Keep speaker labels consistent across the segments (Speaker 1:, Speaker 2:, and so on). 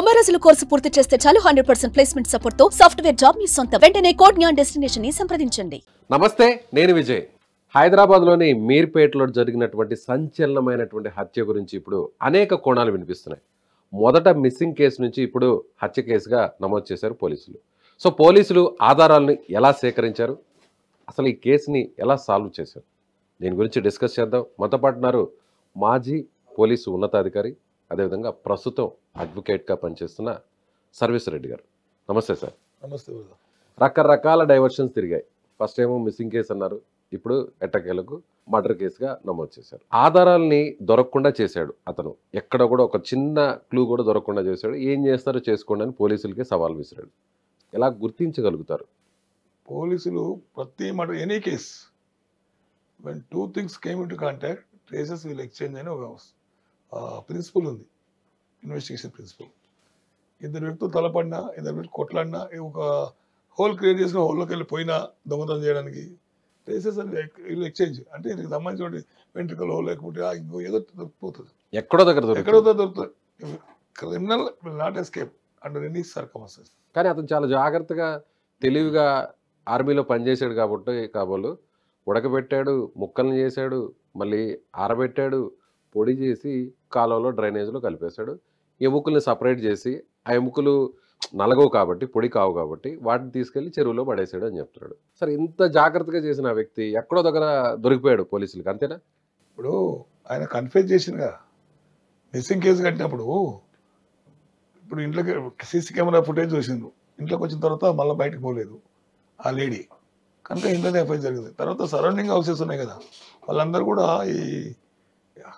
Speaker 1: 90 రోజుల కోర్సు పూర్తి చేస్తే చాలు 100% ప్లేస్మెంట్ సపోర్ట్ తో సాఫ్ట్వేర్ జాబ్ మీ సొంతం. వెంటనే కోడ్ జ్ఞాన్ డెస్టినేషన్ ని సంప్రదించండి.
Speaker 2: నమస్తే, నేను విజయ్. హైదరాబాద్లోని మీర్పేటలో జరిగినటువంటి సంచలనమైనటువంటి హత్య గురించి ఇప్పుడు అనేక కోణాలు వినిపిస్తున్నాయి. మొదట మిస్సింగ్ కేసు నుంచి ఇప్పుడు హత్య కేసుగా నమోదు చేశారు పోలీసులు. సో పోలీసులు ఆధారాలను ఎలా సేకరించారు, అసలు ఈ కేసుని ఎలా సాల్వ్ చేశారు, దీని గురించి డిస్కస్ చేద్దాం. మనతో పాటు ఉన్నారు మాజీ పోలీసు ఉన్నతాధికారి, అదేవిధంగా ప్రస్తుతం అడ్వకేట్గా పనిచేస్తున్న సర్వేశ్వర రెడ్డి గారు. నమస్తే సార్.
Speaker 3: నమస్తే.
Speaker 2: రకరకాల డైవర్షన్స్ తిరిగాయి. ఫస్ట్ ఏమో మిస్సింగ్ కేసు అన్నారు, ఇప్పుడు ఎట్టకేలకు మర్డర్ కేసుగా నమోదు చేశారు. ఆధారాలని దొరకకుండా చేశాడు అతను, ఎక్కడ కూడా ఒక చిన్న క్లూ కూడా దొరకకుండా చేశాడు. ఏం చేస్తారో చేసుకోండి అని పోలీసులకి సవాల్ విసిరాడు. ఎలా గుర్తించగలుగుతారు
Speaker 3: పోలీసులు ప్రతి murder, any case, when two things came in to contact, traces will exchange అని ఒక ప్రిన్సిపల్ ఉంది, ఇన్వెస్టిగేషన్ ప్రిన్సిపల్. ఇద్దరు వ్యక్తులు తలపడినా, ఇద్దరు వ్యక్తులు కొట్లాడినా, ఒక హోల్ క్రియేట్ చేసుకుని హోల్లోకి వెళ్ళిపోయినా దొంగతనం చేయడానికి ట్రేసెస్ అని విల్ ఎక్స్చేంజ్. అంటే దీనికి సంబంధించిన వెంట్రుకలు హోల్ లేకపోతే ఇంకో ఏదో దొరికిపోతుంది,
Speaker 2: ఎక్కడో
Speaker 3: దొరుకుతుంది. Criminal will not escape under any circumstances.
Speaker 2: కానీ అతను చాలా జాగ్రత్తగా తెలివిగా ఆర్మీలో పనిచేశాడు కాబట్టి కాబోలు ఉడకబెట్టాడు, ముక్కల్ని చేశాడు, మళ్ళీ ఆరబెట్టాడు, పొడి చేసి కాలువలో డ్రైనేజ్లో కలిపేశాడు. ఎముకల్ని సపరేట్ చేసి, ఆ ఎముకలు నలగవు కాబట్టి, పొడి కావు కాబట్టి వాటిని తీసుకెళ్లి చెరువులో పడేసాడు అని చెప్తున్నాడు. సరే, ఇంత జాగ్రత్తగా చేసిన ఆ వ్యక్తి ఎక్కడో దగ్గర దొరికిపోయాడు పోలీసులకి, అంతేనా?
Speaker 3: ఇప్పుడు ఆయన కన్ఫ్యూజ్ చేసినగా మిస్సింగ్ కేసు కట్టినప్పుడు, ఇప్పుడు ఇంట్లోకి సీసీ కెమెరా ఫుటేజ్ చూసిండ్రు, ఇంట్లోకి వచ్చిన తర్వాత మళ్ళీ బయటకు పోలేదు ఆ లేడీ, కనుక ఇంట్లోనే ఎఫ్ఐఆర్ జరిగింది. తర్వాత సరౌండింగ్ హౌసెస్ ఉన్నాయి కదా, వాళ్ళందరూ కూడా ఈ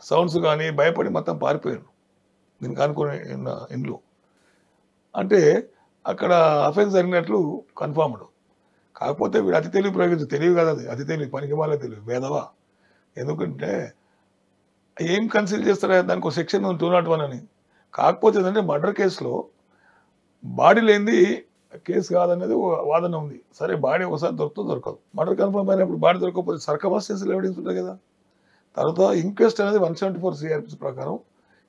Speaker 3: సౌండ్స్ కానీ భయపడి మొత్తం పారిపోయారు దీనికి అనుకునే ఇండ్లు. అంటే అక్కడ అఫెన్స్ జరిగినట్లు కన్ఫర్మ్డ్. కాకపోతే వీడు అతి తెలివి తెలివి కదా, అది అతి తెలివి, పనికి వాళ్ళే తెలివి, వేదవా. ఎందుకంటే ఏం కన్సిడర్ చేస్తారా, దానికి ఒక సెక్షన్ 201 అని. కాకపోతే ఏంటంటే మర్డర్ కేసులో బాడీ లేనిది కేసు కాదనేది వాదన ఉంది. సరే, బాడీ ఒకసారి దొరకదు. మర్డర్ కన్ఫర్మ్ అయినప్పుడు బాడీ దొరకకపోతే సర్కమస్టెన్షియల్ ఎవిడెన్స్ ఉంటుంది కదా. తర్వాత ఇంక్వెస్ట్ అనేది 174 CRPC ప్రకారం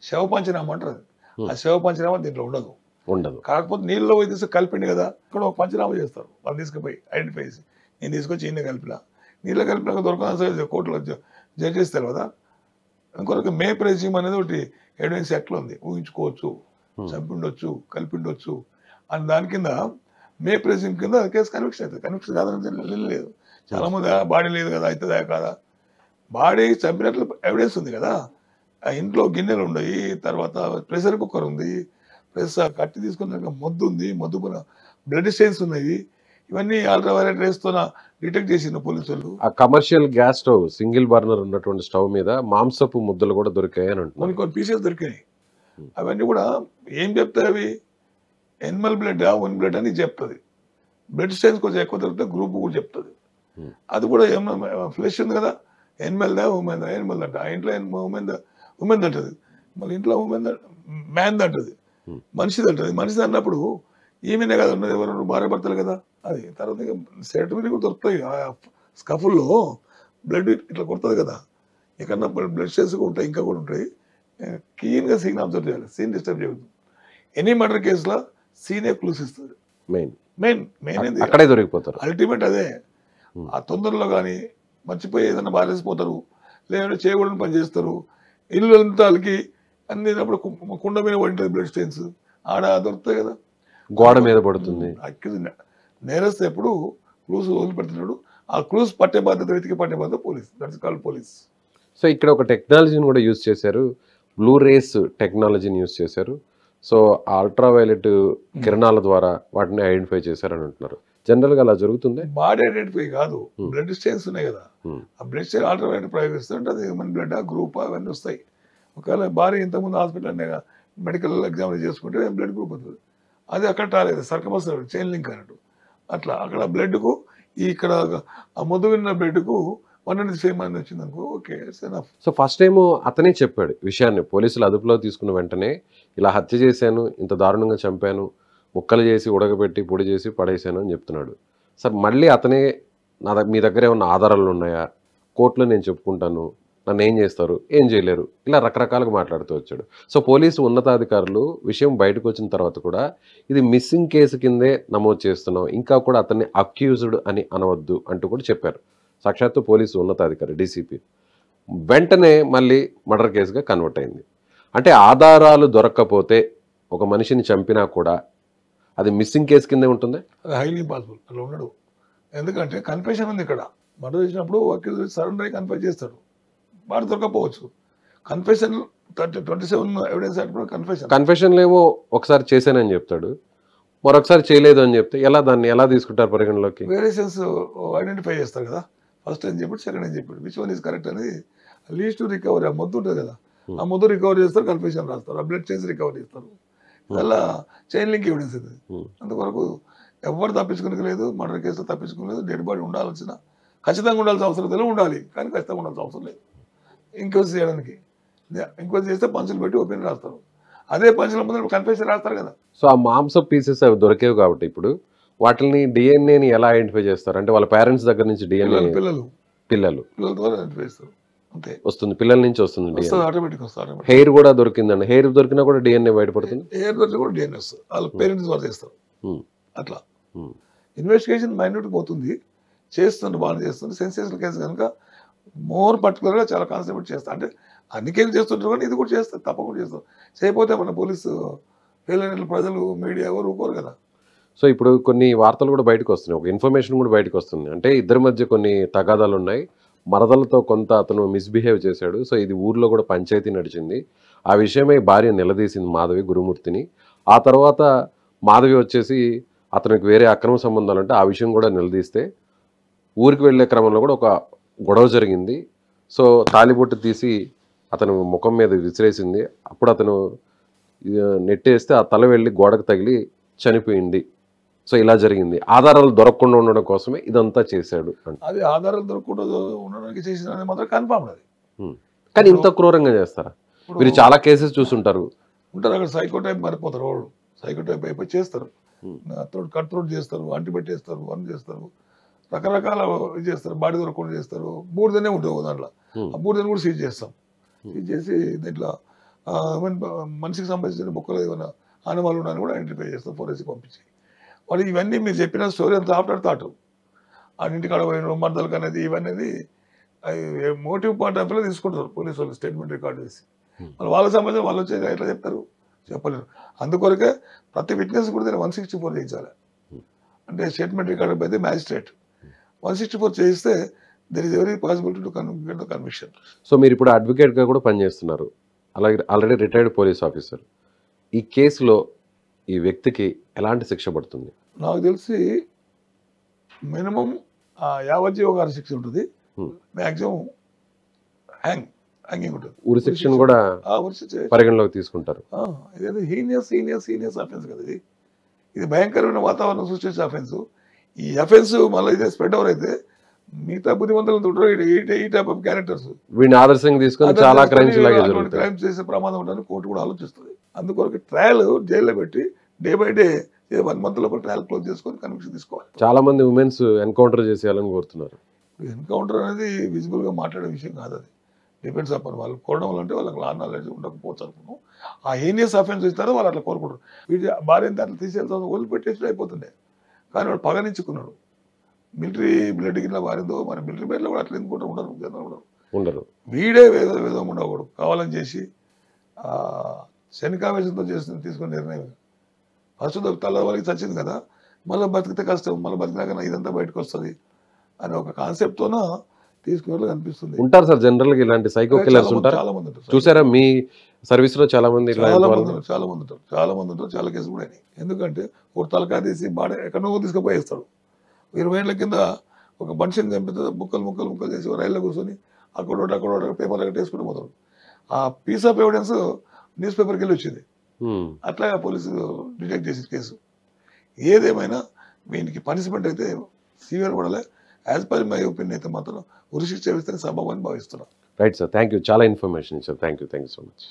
Speaker 3: శవ పంచనామా అంటారు. ఆ శవ పంచనామా దీంట్లో ఉండదు. కాకపోతే నీళ్ళలో పోయి తీసుకు కలిపిండి కదా, ఇక్కడ ఒక పంచనామా చేస్తారు. వాళ్ళు తీసుకుపోయి ఐడెంటిఫై చేసి, నేను తీసుకొచ్చి ఈయన కలిపినా, నీళ్ళ కలిపినాక దొరకదు కోర్టులో జడ్జెస్ తెలియదా. ఇంకొక మే ప్రెజ్యూమ్ అనేది ఒకటి ఎవిడెన్స్ యాక్ట్లో ఉంది, ఊహించుకోవచ్చు, చంపిండొచ్చు, కలిపిండొచ్చు అని. దాని కింద మే ప్రెజ్యూమ్ కింద కేసు కన్విక్షన్ అవుతుంది. కన్విక్షన్ కాదని లేదు. చాలా మంది బాడీ లేదు కదా, అవుతుందా కాదా. బాడీ చంపినట్లు ఎవిడెన్స్ ఉంది కదా, ఆ ఇంట్లో గిన్నెలు ఉన్నాయి, తర్వాత ప్రెషర్ కుక్కర్ ఉంది, ప్లస్ కట్టి తీసుకున్నాక మొద్దు ఉంది, మొద్దు పైన బ్లడ్ స్టెయిన్స్ ఉన్నాయి. ఇవన్నీ అల్ట్రావైలెట్ రేస్తో డిటెక్ట్ చేసిన పోలీసులు. ఆ
Speaker 2: commercial gas stove, single burner ఉన్నటువంటి స్టవ్ మీద మాంసపు ముద్దలు కూడా దొరికాయి అని అంటున్నారు.
Speaker 3: కొన్ని పీసెస్ దొరికాయి. అవన్నీ కూడా ఏం చెప్తాయి, అవి ఎనిమల్ బ్లడ్, వన్ బ్లడ్ అని చెప్తుంది. బ్లడ్ స్టెయిన్స్ కొంచెం ఎక్కువ దొరికితే గ్రూప్ కూడా చెప్తుంది. అది కూడా ఏమన్నా ఫ్లెష్ ఉంది కదా, ఎనిమల్దా ఉమెన్దా, ఎనిమల్ అంట. ఆ ఇంట్లో ఉమెన్ అంటది, మళ్ళీ ఇంట్లో మ్యాన్ అంటది, మనిషిది అంటది. మనిషిది అన్నప్పుడు ఈమెనే కదా ఉన్నది, ఎవరు భార్య భర్తలు కదా. అది తర్వాత సర్టిఫికేట్ కూడా దొరుకుతాయి. స్కఫుల్లో బ్లడ్ ఇట్లా కొడుతుంది కదా, ఎక్కడన్నా బ్లడ్ స్టెయిన్స్ ఉంటాయి, ఇంకా కూడా ఉంటాయి. క్లీన్గా సీన్ అబ్జర్వ్ చేయాలి, సీన్ డిస్టర్బ్ చేయదు. ఎనీ మర్డర్ కేసులో సీనే క్లూస్ ఇస్తుంది. మెయిన్
Speaker 2: అక్కడే దొరికిపోతారు.
Speaker 3: అల్టిమేట్ అదే. ఆ తొందరలో కానీ మర్చిపోయి ఏదైనా బారేసిపోతారు, లేదంటే చేయకూడని పని చేస్తారు. ఇల్లు అంతా అలికి అన్నప్పుడు కుండ మీద పడింటుంది బ్లడ్ స్టెయిన్స్, ఆడ దొరుకుతాయి కదా,
Speaker 2: గోడ మీద పడుతుంది.
Speaker 3: నేరస్తు ఎప్పుడు క్లూస్ వదిలిపెడుతున్నాడు, ఆ క్లూస్ పట్టే బాధ్యత, వెతికి పట్టే బాధ్యత police. That's called police.
Speaker 2: So ఇక్కడ ఒక టెక్నాలజీని కూడా యూజ్ చేశారు, బ్లూ రేస్ టెక్నాలజీని యూజ్ చేశారు. సో అల్ట్రావైలెట్ కిరణాల ద్వారా వాటిని ఐడెంటిఫై చేశారని అంటున్నారు. జనరల్గా అలా జరుగుతుంది.
Speaker 3: బాడీ ఐడెంటిఫై కాదు, బ్లడ్ స్టెయిన్స్ ఉన్నాయి కదా, ఆ బ్లడ్ స్టెయిన్ అల్ట్రావైలెట్ ప్రయోగిస్తుంటే అది హ్యూమన్ బ్లడ్, గ్రూప్ అవన్నీ వస్తాయి. ఒకవేళ భార్య ఇంతకుముందు హాస్పిటల్ మెడికల్ ఎగ్జామిన్ చేసుకుంటే బ్లడ్ గ్రూప్ అవుతుంది. అది అక్కడ రాలేదు, సర్కమస్టెన్షియల్ చైన్ లింక్ అన్నట్టు. అట్లా అక్కడ బ్లడ్కు ఇక్కడ ఆ మొద్దు విన్న బ్లడ్కు 1 సేమ్ అని వచ్చింది అనుకో, ఓకే.
Speaker 2: సో ఫస్ట్ టైము అతనే చెప్పాడు విషయాన్ని, పోలీసులు అదుపులో తీసుకున్న వెంటనే ఇలా హత్య చేశాను, ఇంత దారుణంగా చంపాను, ముక్కలు చేసి ఉడకబెట్టి పొడి చేసి పడేశాను అని చెప్తున్నాడు. సార్, మళ్ళీ అతనే మీ దగ్గర ఏమన్నా ఆధారాలు ఉన్నాయా, కోర్టులో నేను చెప్పుకుంటాను, నన్ను ఏం చేస్తారు, ఏం చేయలేరు, ఇలా రకరకాలుగా మాట్లాడుతూ వచ్చాడు. సో పోలీసు ఉన్నతాధికారులు విషయం బయటకు వచ్చిన తర్వాత కూడా ఇది మిస్సింగ్ కేసు కిందే నమోదు చేస్తున్నాం, ఇంకా కూడా అతన్ని అక్యూజ్డ్ అని అనవద్దు అంటూ కూడా చెప్పారు సాక్షాత్తు పోలీసు ఉన్నతాధికారి డీసీపీ. వెంటనే మళ్ళీ మర్డర్ కేసుగా కన్వర్ట్ అయింది. అంటే ఆధారాలు దొరక్కపోతే ఒక మనిషిని చంపినా కూడా అది మిస్సింగ్ కేసు కిందే ఉంటుంది.
Speaker 3: అది హైలీ ఇంపాసిబుల్, అలా ఉండడు. ఎందుకంటే కన్ఫెషన్ ఉంది ఇక్కడ. మర్డర్ చేసినప్పుడు అక్యూజ్ సరెండర్ అయ్యి కన్ఫెస్ చేస్తాడు, వాడు దొరకపోవచ్చు. కన్ఫెషన్ 27 ఎవిడెన్స్ యాక్ట్ కూడా
Speaker 2: కన్ఫెషన్లు ఏమో ఒకసారి చేశానని చెప్తాడు, మరొకసారి చేయలేదు అని చెప్తే దాన్ని ఎలా తీసుకుంటారు పరిగణలోకి?
Speaker 3: వేరియేషన్స్ ఐడెంటిఫై చేస్తారు కదా, ఫస్ట్ అని చెప్పి సెకండ్ అని చెప్పి విచ్ వన్ ఈస్ కరెక్ట్ అనేది. లీస్ట్ టు రికవరీ, ఆ మొద్దు ఉంటుంది కదా, ఆ మొద్దు రికవరీ చేస్తారు, కన్ఫెషన్ రాస్తారు, ఆ బ్లడ్ చైన్స్ రికవరీ చేస్తారు. అలా చైన్ లింక్ ఎవిడెన్స్ ఇది. అంతవరకు ఎవరు తప్పించుకోలేదు, మర్డర్ కేసులో తప్పించుకోలేదు. డెడ్ బాడీ ఉండాల్సిన, ఖచ్చితంగా ఉండాల్సిన అవసరం తెలియదు, ఉండాలి కానీ ఖచ్చితంగా ఉండాల్సిన అవసరం లేదు. ఎంక్వైరీ చేయడానికి ఎంక్వైరీ చేస్తే పంచులు పెట్టి ఒపీనియన్ రాస్తారు. అదే పంచుల ముందు కన్ఫెషన్ రాస్తారు కదా.
Speaker 2: సో ఆ మాంస పీసెస్ అవి దొరికేవి కాబట్టి ఇప్పుడు వాటిని డిఎన్ఏని ఎలా ఐడెంటిఫై చేస్తారు? అంటే వాళ్ళ పేరెంట్స్ దగ్గర నుంచి డిఎన్ఏ పిల్లల
Speaker 3: ద్వారా ఐడెంటిఫై చేస్తారు, అంతే
Speaker 2: వస్తుంది, పిల్లల నుంచి వస్తుంది.
Speaker 3: ఆటోమేటిక్ వస్తుంది.
Speaker 2: హెయిర్ కూడా దొరికిందండి, హెయిర్ దొరికినా కూడా డిఎన్ఏ బయటపడుతుంది.
Speaker 3: హెయిర్ దొరికి కూడా డిఎన్ఏ వస్తుంది, వాళ్ళ పేరెంట్స్ ద్వారా చేస్తారు. అట్లా ఇన్వెస్టిగేషన్ మైన్యూట్ పోతుంది, చేస్తుంది, బాగా చేస్తుంది. సెన్సేషనల్ కేసు కనుక మోర్ పర్టికులర్గా చాలా కాన్సన్ట్రేట్ చేస్తారు. అంటే అన్ని కేసులు చేస్తుంటారు కానీ ఇది కూడా చేస్తారు, తప్పకుండా చేస్తారు. చేయకపోతే మన పోలీసు ఫెయిల్ అయిన ప్రజలు, మీడియా ఎవరు ఊరుకోరు కదా.
Speaker 2: సో ఇప్పుడు కొన్ని వార్తలు కూడా బయటకు వస్తున్నాయి, ఒక ఇన్ఫర్మేషన్ కూడా బయటకు వస్తుంది. అంటే ఇద్దరి మధ్య కొన్ని తగాదాలు ఉన్నాయి, మరదలతో కొంత అతను మిస్బిహేవ్ చేశాడు. సో ఇది ఊర్లో కూడా పంచాయతీ నడిచింది. ఆ విషయమై భార్య నిలదీసింది మాధవి గురుమూర్తిని. ఆ తర్వాత మాధవి వచ్చేసి అతనికి వేరే అక్రమ సంబంధాలు అంటే ఆ విషయం కూడా నిలదీస్తే ఊరికి వెళ్ళే క్రమంలో కూడా ఒక గొడవ జరిగింది. సో తాలిబొట్టు తీసి అతను ముఖం మీద విసిరేసింది. అప్పుడు అతను నెట్టేస్తే ఆ తల వెళ్ళి గోడకు తగిలి చనిపోయింది. సో ఇలా జరిగింది. ఆధారాలు దొరకకుండా ఉండడం కోసమే ఇదంతా చేశాడు.
Speaker 3: అది ఆధారాలు దొరకకుండా ఉండడానికి చేసిన మాత్రం కన్ఫామ్ అది.
Speaker 2: కానీ ఇంత క్రూరంగా చేస్తారా? మీరు చాలా కేసెస్ చూసుంటారు.
Speaker 3: ఉంటారు అక్కడ సైకో టైప్ మారిపోతారు వాళ్ళు, సైకో టైప్ అయిపోయి చేస్తారు. కట్ త్రోట్ చేస్తారు, అంటి పెట్టేస్తారు, వన్ చేస్తారు, రకరకాల ఇది చేస్తారు. బాడీ దొరకకుండా చేస్తారు. బూడిదనే ఉంటుంది దాంట్లో, ఆ బూడిదని కూడా సీజ్ చేస్తాం. సీజ్ చేసి దీంట్లో మనిషికి సంబంధించిన బొక్కలు ఏమైనా ఆనవాళ్ళు ఉన్నాయని కూడా ఐడెంటిఫై చేస్తాం, ఫోరెన్సిక్ పంపించి. వాళ్ళు ఇవన్నీ మీరు చెప్పిన స్టోరీ అంతా ఆఫ్టర్ థాట్, ఆ ఇంటికాడ పోయిన మర్దలకు అనేది ఇవన్నీ మోటివ్ పాయింట్ ఆఫ్ వ్యూలో తీసుకుంటారు పోలీసు వాళ్ళు, స్టేట్మెంట్ రికార్డ్ చేసి. వాళ్ళకి సంబంధించి వాళ్ళు వచ్చి ఎట్లా చెప్తారు, చెప్పలేరు. అందుకొరకే ప్రతి విట్నెస్ కూడా 164 చేయించాలి. అంటే స్టేట్మెంట్ రికార్డ్ అయితే మ్యాజిస్ట్రేట్ 164 చేయిస్తే there is every possibility to get the conviction.
Speaker 2: So మీరు ఇప్పుడు అడ్వకేట్గా కూడా పనిచేస్తున్నారు, అలాగే ఆల్రెడీ రిటైర్డ్ పోలీస్ ఆఫీసర్. ఈ కేసులో ఈ వ్యక్తికి ఎలాంటి శిక్ష పడుతుంది?
Speaker 3: నాకు తెలిసి మినిమం యావజ్జీవ శిక్ష ఉంటుంది, మ్యాక్సిమం హ్యాంగింగ్ ఉంటుంది.
Speaker 2: ఉరి శిక్షను కూడా పరిగణలోకి తీసుకుంటారు.
Speaker 3: ఇదేదో హీనియస్ అఫెన్స్ కదా ఇది. ఇది భయంకరమైన వాతావరణం సృష్టించే అఫెన్స్. ఈ అఫెన్స్ మళ్ళీ ఇదే స్ప్రెడ్ ఓవర్ అయితే మిగతా బుద్ధిమంతులు ఈ టైప్ ఆఫ్ క్యారెక్టర్స్
Speaker 2: వీడిని ఆదర్శంగా తీసుకొని చాలా
Speaker 3: క్రైమ్స్ చేసే ప్రమాదం ఉంటుందని కోర్టు కూడా ఆలోచిస్తుంది. అందుకొరకు ట్రయల్ జైల్లో పెట్టి డే బై డే 1 month లోపల ట్రయల్ క్లోజ్ చేసుకొని కన్విక్షన్ తీసుకోవాలి.
Speaker 2: చాలా మంది ఉమెన్స్ ఎన్కౌంటర్ చేసేయాలని కోరుతున్నారు.
Speaker 3: ఎన్కౌంటర్ అనేది విజిబుల్ గా మాట్లాడే విషయం కాదు, అది డిపెండ్స్ అపాన్ వాళ్ళు కోరడం వల్ల. అంటే వాళ్ళకి లా నాలెడ్జ్ ఉండకపోవచ్చు అనుకున్నాం. ఆ హీనియస్ అఫెన్స్ ఇస్తారో వాళ్ళు అట్లా కోరుకుంటారు. వీడి భార్యని అట్లా తీసేళ్తాం వదిలిపెట్టేసి అయిపోతుండే, కానీ వాడు పగనించుకున్నాడు. మిలిటరీ బ్లడ్ కింద వారిందో మరి మిలిటరీ బ్లడ్లో కూడా అట్లా ఎందుకుంటూ ఉండరు, జనరల్ ఉండరు. వీడే వేదో ఉండకూడదు, కావాలని చేసి శనికావేశంతో తీసుకున్న నిర్ణయం. ఫస్ట్ తల వాళ్ళకి చచ్చింది కదా, మళ్ళీ బతికితే కష్టం, మళ్ళీ బతికినాక ఇదంతా బయటకు వస్తుంది అనే ఒక కాన్సెప్ట్తోన తీసుకునే అనిపిస్తుంది.
Speaker 2: ఉంటారు సార్ జనరల్ గా ఇలాంటి సైకో కిల్లర్స్ ఉంటారు.
Speaker 3: చాలా మంది ఉంటారు.
Speaker 2: చూసారా మీ సర్వీస్ లో చాలా మంది
Speaker 3: ఉంటారు. చాలా కేసులు కూడా అయినాయి. ఎందుకంటే ఒక తలకాయ తీసి బాడ ఎక్కడో తీసుకుపోయేస్తాడు. 20 ఏళ్ల కింద ఒక మనిషిని చంపితే ముక్కలు చేసి రైల్లో కూర్చొని అక్కడ పేపర్ వేసుకుంటూ పోతాడు. ఆ పీస్ ఆఫ్ ఎవిడెన్స్ న్యూస్ పేపర్కి వెళ్ళి వచ్చింది. అట్లాగా పోలీసులు డిటెక్ట్ చేసిన కేసు. ఏదేమైనా వీనికి పనిష్మెంట్ అయితే సివియర్ పడాలి. యాజ్ పర్ మై ఒపీనియన్ అయితే మాత్రం ఉరిశిక్ష వేస్తే సబబు అని భావిస్తున్నాను.
Speaker 2: Right sir, thank you. చాలా ఇన్ఫర్మేషన్ ఇచ్చారు. Thank you so much.